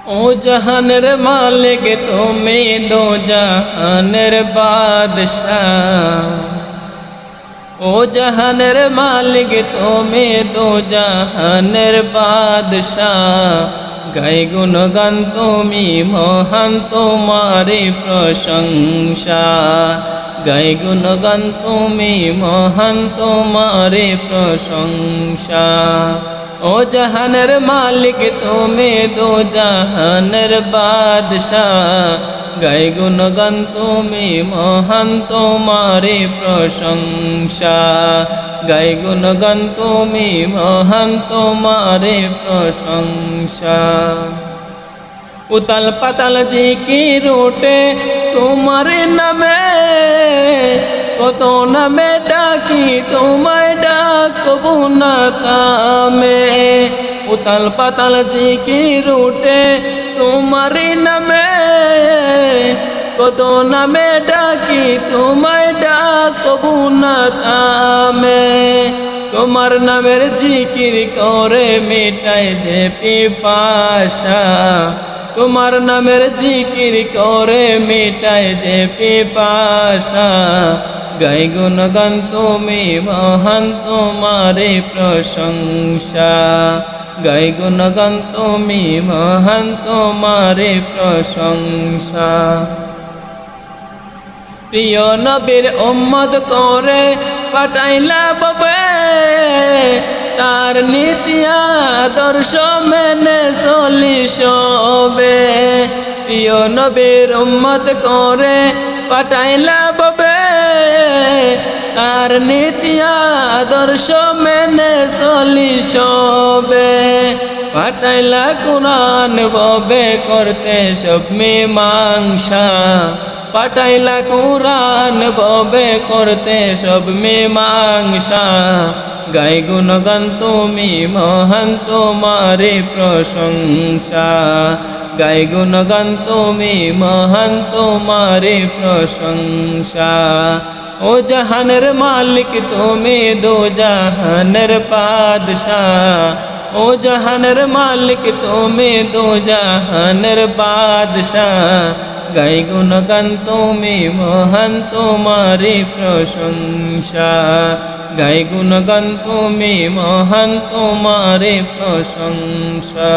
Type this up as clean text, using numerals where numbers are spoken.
ও জাহানের মালিক তুমি দো জাহানের বাদশাহ, ও জাহানের মালিক তুমি দো জাহানের বাদশাহ। গাই গুণগান তুমি মহান তোমারি প্রশংসা, গাই গুণগান তুমি মহান তোমারি প্রশংসা। ও জাহানের মালিক তুমি দো জাহানের বাদশাহ, গাই গুণগান তুমি মহান তোমারি প্রশংসা, গাই গুণগান তুমি মহান তোমারি প্রশংসা। উতাল পাতাল জিকির উঠে তোমার নামে, কত নামে ডাকি তোমায় ডাকবো না থামে। উতাল পাতাল জিকির উঠে তোমার নামে, কত নামে ডাকি তোমায় ডাকবো না থামে। তোমার নামের জিকির করে মেটায় যে পিপাসা, তোমার নামের জিকির করে মেটায় যে পিপাসা। গাই গুণগান তুমি মহান তোমারি প্রশংসা, গাই গুণগান তুমি মহান তোমারি প্রশংসা। প্রিয় নবীর উম্মত করে পাঠাইলা বাবে, তার নীতি আদর্শ মেনে চলি সবে। প্রিয় নবীর উম্মত করে পাঠাইলা বাবে, তার নীতি আদর্শ মেনে চলি সবে। পাঠাইলা কুরআন ববে করতে সব মীমাংসা, পাঠাইলা কুরআন ববে করতে সব মীমাংসা। গাই গুণগান তুমি মহান তোমারি প্রশংসা, গাই গুণগান তুমি মহান তোমারি প্রশংসা। ও জাহানের মালিক তুমি দো জাহানের বাদশাহ, ও জাহানের মালিক তুমি দো জাহানের বাদশাহ। গাই গুণগান তুমি মহান তোমারি প্রশংসা, গাই গুণগান তুমি মহান তোমারি প্রশংসা।